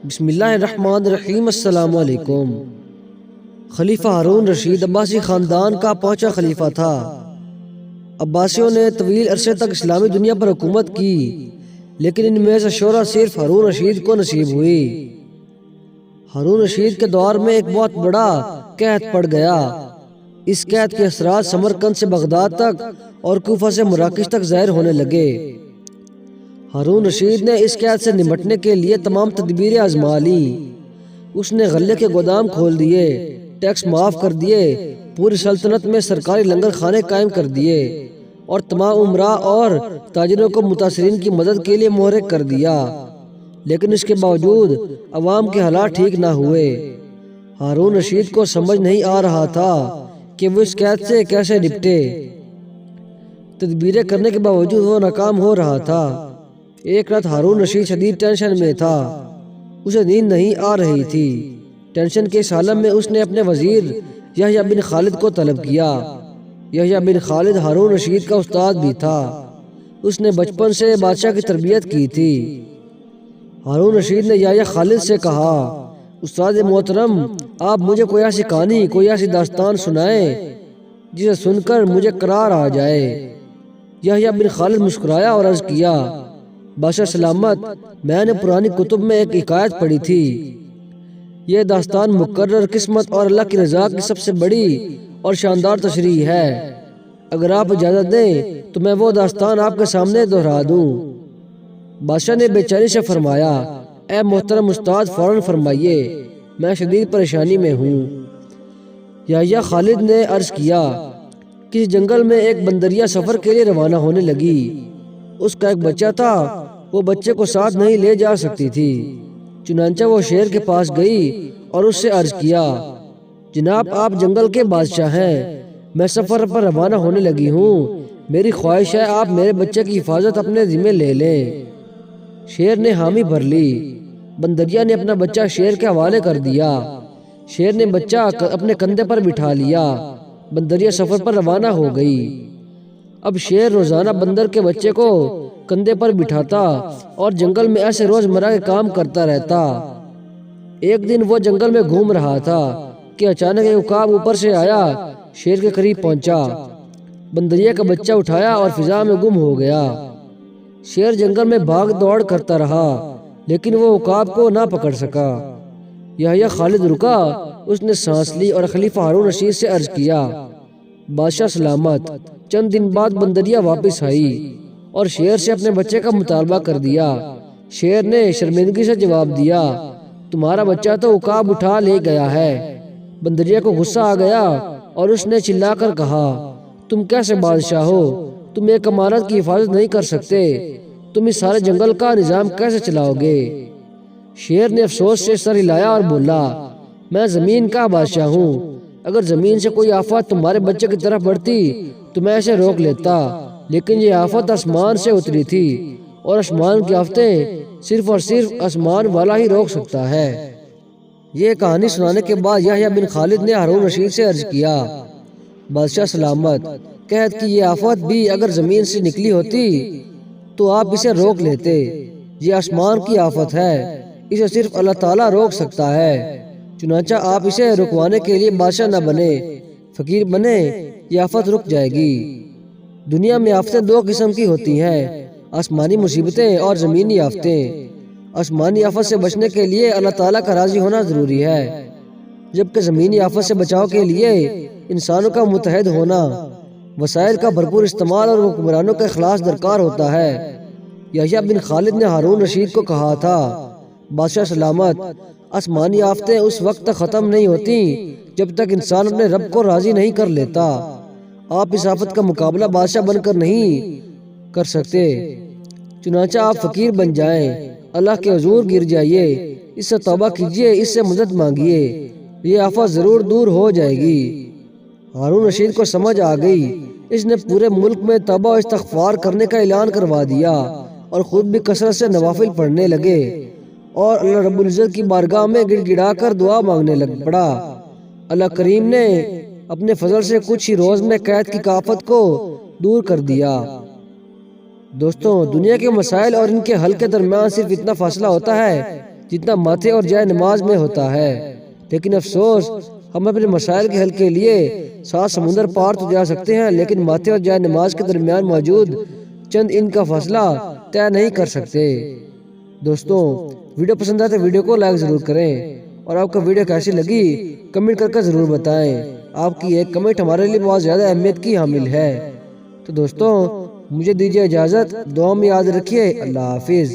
بسم اللہ الرحمن الرحیم۔ السلام علیکم۔ خلیفہ ہارون رشید عباسی خاندان کا پانچواں خلیفہ تھا۔ عباسیوں نے طویل عرصے تک اسلامی دنیا پر حکومت کی، لیکن ان میں سے شہرت صرف ہارون رشید کو نصیب ہوئی۔ ہارون رشید کے دور میں ایک بہت بڑا قحط پڑ گیا۔ اس قحط کے اثرات سمرقند سے بغداد تک اور کوفہ سے مراکش تک ظاہر ہونے لگے۔ ہارون رشید نے اس قحط سے نمٹنے کے لیے تمام تدبیریں آزما لی۔ اس نے غلے کے گودام کھول دیے، ٹیکس معاف کر دیے، پوری سلطنت میں سرکاری لنگر خانے قائم کر دیے اور تمام امراء اور تاجروں کو متاثرین کی مدد کے لیے محرک کر دیا۔ لیکن اس کے باوجود عوام کے حالات ٹھیک نہ ہوئے۔ ہارون رشید کو سمجھ نہیں آ رہا تھا کہ وہ اس قحط سے کیسے نپٹے۔ تدبیریں کرنے کے باوجود وہ ناکام ہو رہا تھا۔ ایک رات ہارون رشید شدید ٹینشن میں تھا۔ اسے نیند نہیں آ رہی تھی۔ ٹینشن کے اس عالم میں اس نے اپنے وزیر یحییٰ بن خالد کو طلب کیا۔ یحییٰ بن خالد ہارون رشید کا استاد بھی تھا۔ اس نے بچپن سے بادشاہ کی تربیت کی تھی۔ ہارون رشید نے یحییٰ خالد سے کہا، استاد محترم، آپ مجھے کوئی ایسی کہانی، کوئی ایسی داستان سنائیں جسے سن کر مجھے قرار آ جائے۔ یحییٰ بن خالد مسکرایا اور عرض کیا، بادشاہ سلامت، میں نے پرانی کتب میں ایک حکایت پڑھی تھی۔ یہ داستان مقرر قسمت اور اللہ کی رضا کی سب سے بڑی اور شاندار تشریح ہے۔ اگر آپ اجازت دیں تو میں وہ داستان آپ کے سامنے دہرا دوں۔ بادشاہ نے بے چینی سے فرمایا، اے محترم استاد، فوراً فرمائیے، میں شدید پریشانی میں ہوں۔ یحییٰ خالد نے عرض کیا، کسی جنگل میں ایک بندریا سفر کے لیے روانہ ہونے لگی۔ اس کا ایک بچہ تھا، وہ بچے کو ساتھ نہیں لے جا سکتی تھی۔ چنانچہ وہ شیر کے پاس گئی اور اس سے عرض کیا، جناب آپ جنگل کے بادشاہ ہیں، میں سفر پر روانہ ہونے لگی ہوں، میری خواہش ہے آپ میرے بچے کی حفاظت اپنے ذمہ لے لیں۔ شیر نے حامی بھر لی۔ بندریا نے اپنا بچہ شیر کے حوالے کر دیا۔ شیر نے بچہ اپنے کندھے پر بٹھا لیا۔ بندریا سفر پر روانہ ہو گئی۔ اب شیر روزانہ بندر کے بچے کو کندھے پر بٹھاتا اور جنگل میں ایسے روزمرہ کے کام کرتا رہتا۔ ایک دن وہ جنگل میں گھوم رہا تھا کہ اچانک ایک عقاب اوپر سے آیا، شیر کے قریب پہنچا، بندریا کا بچہ اٹھایا اور فضا میں گم ہو گیا۔ شیر جنگل میں بھاگ دوڑ کرتا رہا، لیکن وہ عقاب کو نہ پکڑ سکا۔ یحییٰ خالد رکا، اس نے سانس لی اور خلیفہ ہارون رشید سے عرض کیا، بادشاہ سلامت، چند دن بعد بندریا واپس آئی اور شیر سے اپنے بچے کا مطالبہ کر دیا۔ شیر نے شرمندگی سے جواب دیا، تمہارا بچہ تو عقاب اٹھا لے گیا ہے۔ بندریا کو غصہ آ گیا اور اس نے چلا کر کہا، تم کیسے بادشاہ ہو؟ تم ایک امانت کی حفاظت نہیں کر سکتے، تم اس سارے جنگل کا نظام کیسے چلاؤ گے؟ شیر نے افسوس سے سر ہلایا اور بولا، میں زمین کا بادشاہ ہوں، اگر زمین سے کوئی آفت تمہارے بچے کی طرف بڑھتی تو میں اسے روک لیتا، لیکن یہ آفت آسمان سے اتری تھی اور آسمان کی آفتیں صرف اور صرف آسمان والا ہی روک سکتا ہے۔ یہ کہانی سنانے کے بعد یحییٰ بن خالد نے ہارون رشید سے عرض کیا، بادشاہ سلامت، قحط کی یہ آفت بھی اگر زمین سے نکلی ہوتی تو آپ اسے روک لیتے۔ یہ آسمان کی آفت ہے، اسے صرف اللہ تعالیٰ روک سکتا ہے، چنانچہ آپ اسے رکوانے کے لیے بادشاہ نہ بنے، فقیر بنے، یہ آفت رک جائے گی۔ دنیا میں آفتیں دو قسم کی ہوتی ہیں، آسمانی مصیبتیں اور زمینی آفتیں۔ آسمانی آفت سے بچنے کے لیے اللہ تعالیٰ کا راضی ہونا ضروری ہے، جبکہ زمینی آفت سے بچاؤ کے لیے انسانوں کا متحد ہونا، وسائل کا بھرپور استعمال اور حکمرانوں کا اخلاص درکار ہوتا ہے۔ یحییٰ بن خالد نے ہارون رشید کو کہا تھا، بادشاہ سلامت، آسمانی آفتیں اس وقت تک ختم نہیں ہوتی جب تک انسان اپنے رب کو راضی نہیں کر لیتا۔ آپ اس آفت کا مقابلہ بادشاہ بن کر نہیں کر سکتے، چنانچہ آپ فقیر بن جائیں، اللہ کے حضور گر جائیے، اس سے توبہ کیجیے، اس سے مدد مانگیے، یہ آفت ضرور دور ہو جائے گی۔ ہارون رشید کو سمجھ آ گئی۔ اس نے پورے ملک میں توبہ و استغفار کرنے کا اعلان کروا دیا اور خود بھی کثرت سے نوافل پڑھنے لگے اور اللہ رب العزت کی بارگاہ میں گڑ گڑا کر دعا مانگنے لگ پڑا۔ اللہ کریم نے اپنے فضل سے کچھ ہی روز میں قحط کی آفت کو دور کر دیا۔ دوستوں، دنیا کے مسائل اور ان کے حل کے درمیان صرف اتنا فاصلہ ہوتا ہے جتنا ماتھے اور جائے نماز میں ہوتا ہے، لیکن افسوس ہم اپنے مسائل کے حل کے لیے 7 سمندر پار تو جا سکتے ہیں، لیکن ماتھے اور جائے نماز کے درمیان موجود چند ان کا فاصلہ طے نہیں کر سکتے۔ دوستوں، ویڈیو پسند آئے تو ویڈیو کو لائک ضرور کریں، اور آپ کو ویڈیو کیسی لگی کمنٹ کر کے ضرور بتائیں۔ آپ کی ایک کمنٹ ہمارے لیے بہت زیادہ اہمیت کی حامل ہے۔ تو دوستوں، مجھے دیجیے اجازت، دعا میں یاد رکھیے۔ اللہ حافظ۔